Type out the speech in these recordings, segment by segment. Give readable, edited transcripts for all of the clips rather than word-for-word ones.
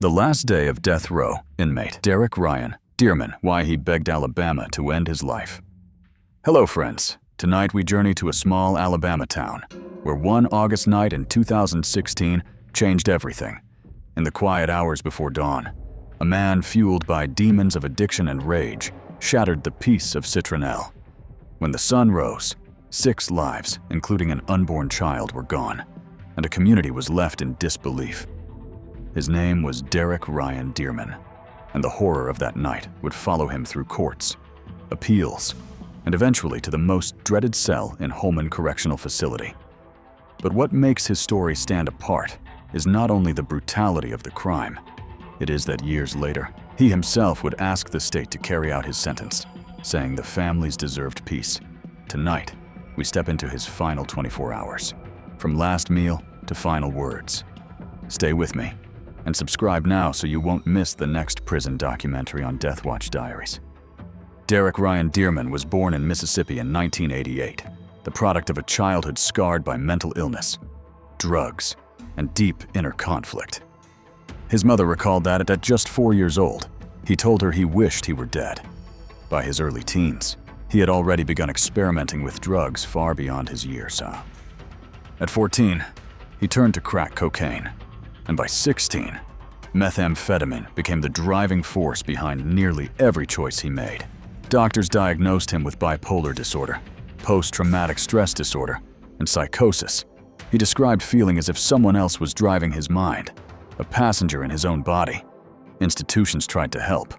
The last day of death row inmate Derrick Ryan Dearman, why he begged Alabama to end his life. Hello friends, tonight we journey to a small Alabama town where one August night in 2016 changed everything. In the quiet hours before dawn, a man fueled by demons of addiction and rage shattered the peace of Citronelle. When the sun rose, 6 lives, including an unborn child, were gone, and a community was left in disbelief. His name was Derrick Ryan Dearman, and the horror of that night would follow him through courts, appeals, and eventually to the most dreaded cell in Holman Correctional Facility. But what makes his story stand apart is not only the brutality of the crime, it is that years later, he himself would ask the state to carry out his sentence, saying the families deserved peace. Tonight, we step into his final 24 hours, from last meal to final words. Stay with me, and subscribe now so you won't miss the next prison documentary on Deathwatch Diaries. Derrick Ryan Dearman was born in Mississippi in 1988, the product of a childhood scarred by mental illness, drugs, and deep inner conflict. His mother recalled that at just 4 years old, he told her he wished he were dead. By his early teens, he had already begun experimenting with drugs far beyond his years. At 14, he turned to crack cocaine, and by 16, methamphetamine became the driving force behind nearly every choice he made. Doctors diagnosed him with bipolar disorder, post-traumatic stress disorder, and psychosis. He described feeling as if someone else was driving his mind, a passenger in his own body. Institutions tried to help,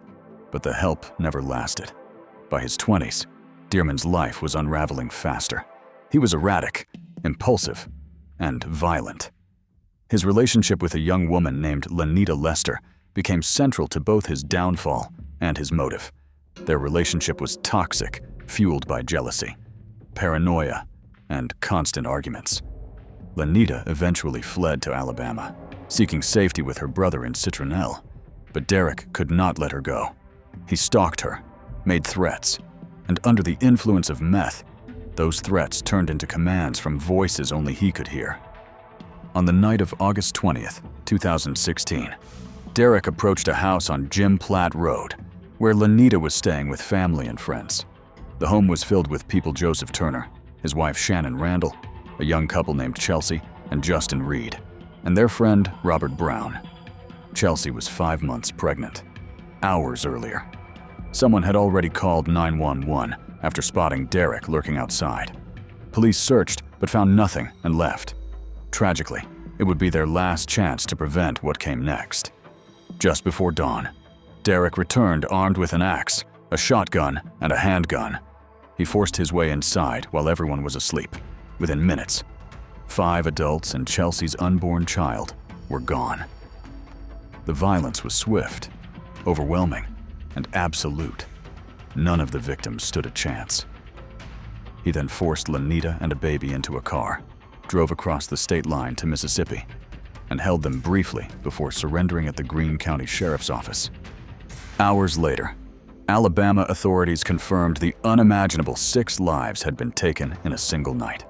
but the help never lasted. By his 20s, Dearman's life was unraveling faster. He was erratic, impulsive, and violent. His relationship with a young woman named Lanita Lester became central to both his downfall and his motive. Their relationship was toxic, fueled by jealousy, paranoia, and constant arguments. Lanita eventually fled to Alabama, seeking safety with her brother in Citronelle, but Derrick could not let her go. He stalked her, made threats, and under the influence of meth, those threats turned into commands from voices only he could hear. On the night of August 20th, 2016, Derrick approached a house on Jim Platt Road, where Lanita was staying with family and friends. The home was filled with people Joseph Turner, his wife Shannon Randall, a young couple named Chelsea and Justin Reed, and their friend Robert Brown. Chelsea was 5 months pregnant. Hours earlier, someone had already called 911 after spotting Derrick lurking outside. Police searched but found nothing and left. Tragically, it would be their last chance to prevent what came next. Just before dawn, Derrick returned armed with an axe, a shotgun, and a handgun. He forced his way inside while everyone was asleep. Within minutes, 5 adults and Chelsea's unborn child were gone. The violence was swift, overwhelming, and absolute. None of the victims stood a chance. He then forced Lanita and a baby into a car, drove across the state line to Mississippi, and held them briefly before surrendering at the Greene County Sheriff's Office. Hours later, Alabama authorities confirmed the unimaginable 6 lives had been taken in a single night.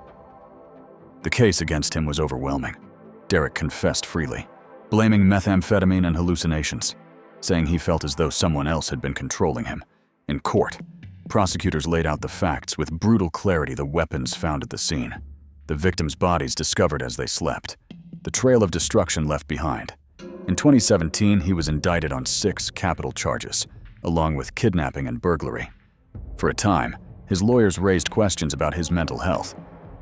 The case against him was overwhelming. Derrick confessed freely, blaming methamphetamine and hallucinations, saying he felt as though someone else had been controlling him. In court, prosecutors laid out the facts with brutal clarity: the weapons found at the scene, the victims' bodies discovered as they slept, the trail of destruction left behind. In 2017, he was indicted on 6 capital charges, along with kidnapping and burglary. For a time, his lawyers raised questions about his mental health,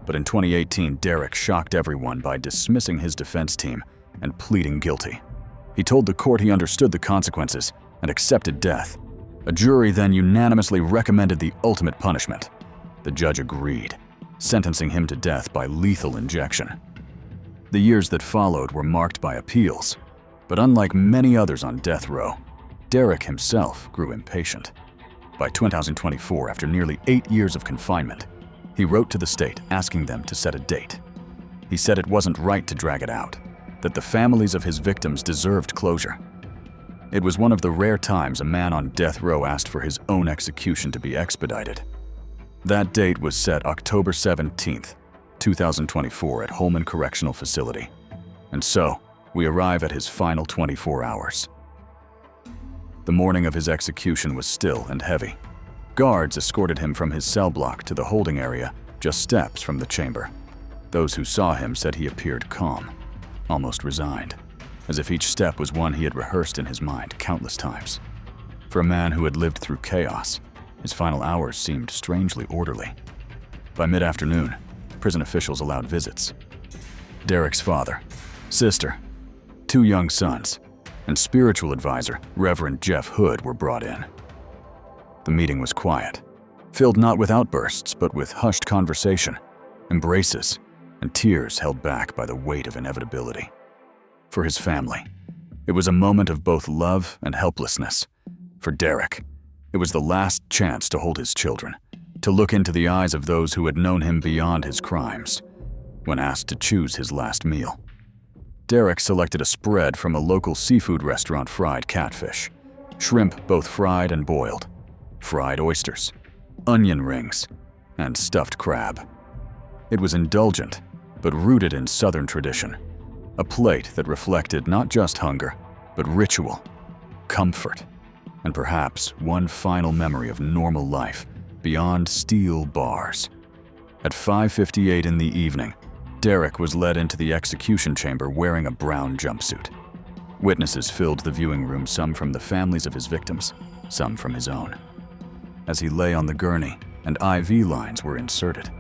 but in 2018, Derrick shocked everyone by dismissing his defense team and pleading guilty. He told the court he understood the consequences and accepted death. A jury then unanimously recommended the ultimate punishment. The judge agreed, sentencing him to death by lethal injection. The years that followed were marked by appeals, but unlike many others on death row, Derrick himself grew impatient. By 2024, after nearly 8 years of confinement, he wrote to the state asking them to set a date. He said it wasn't right to drag it out, that the families of his victims deserved closure. It was one of the rare times a man on death row asked for his own execution to be expedited. That date was set October 17th, 2024 at Holman Correctional Facility. And so, we arrive at his final 24 hours. The morning of his execution was still and heavy. Guards escorted him from his cell block to the holding area, just steps from the chamber. Those who saw him said he appeared calm, almost resigned, as if each step was one he had rehearsed in his mind countless times. For a man who had lived through chaos, his final hours seemed strangely orderly. By mid-afternoon, prison officials allowed visits. Derrick's father, sister, 2 young sons, and spiritual advisor, Reverend Jeff Hood, were brought in. The meeting was quiet, filled not with outbursts, but with hushed conversation, embraces, and tears held back by the weight of inevitability. For his family, it was a moment of both love and helplessness. For Derrick, it was the last chance to hold his children, to look into the eyes of those who had known him beyond his crimes. When asked to choose his last meal, Derrick selected a spread from a local seafood restaurant: fried catfish, shrimp both fried and boiled, fried oysters, onion rings, and stuffed crab. It was indulgent, but rooted in Southern tradition, a plate that reflected not just hunger, but ritual, comfort, and perhaps one final memory of normal life beyond steel bars. At 5:58 in the evening, Derrick was led into the execution chamber wearing a brown jumpsuit. Witnesses filled the viewing room, some from the families of his victims, some from his own. As he lay on the gurney and IV lines were inserted,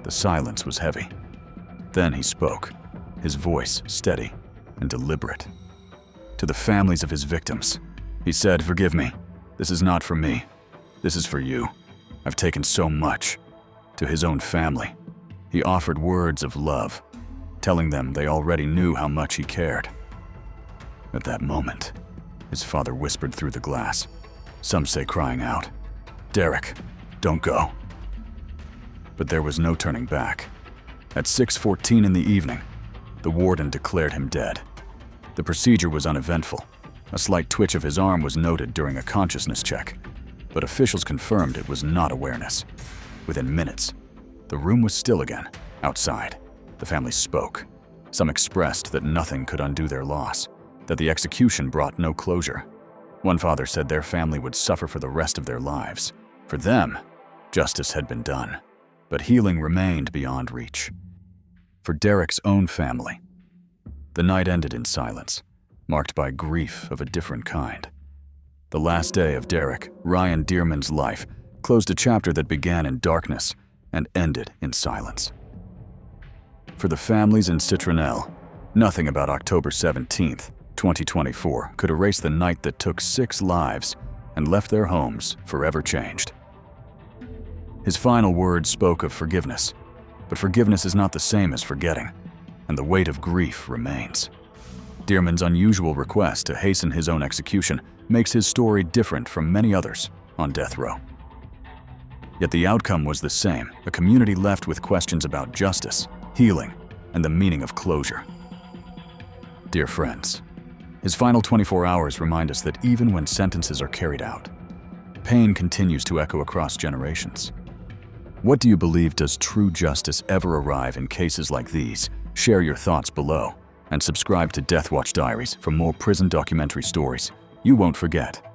the silence was heavy. Then he spoke, his voice steady and deliberate. To the families of his victims, he said, "Forgive me. This is not for me. This is for you. I've taken so much." To his own family, he offered words of love, telling them they already knew how much he cared. At that moment, his father whispered through the glass, some say crying out, "Derrick, don't go." But there was no turning back. At 6:14 in the evening, the warden declared him dead. The procedure was uneventful. A slight twitch of his arm was noted during a consciousness check, but officials confirmed it was not awareness. Within minutes, the room was still again. Outside, the family spoke. Some expressed that nothing could undo their loss, that the execution brought no closure. One father said their family would suffer for the rest of their lives. For them, justice had been done, but healing remained beyond reach. For Derrick's own family, the night ended in silence, marked by grief of a different kind. The last day of Derrick Ryan Dearman's life closed a chapter that began in darkness and ended in silence. For the families in Citronelle, nothing about October 17th, 2024 could erase the night that took 6 lives and left their homes forever changed. His final words spoke of forgiveness, but forgiveness is not the same as forgetting, and the weight of grief remains. Dearman's unusual request to hasten his own execution makes his story different from many others on death row. Yet the outcome was the same, a community left with questions about justice, healing, and the meaning of closure. Dear friends, his final 24 hours remind us that even when sentences are carried out, pain continues to echo across generations. What do you believe? Does true justice ever arrive in cases like these? Share your thoughts below and subscribe to Deathwatch Diaries for more prison documentary stories you won't forget.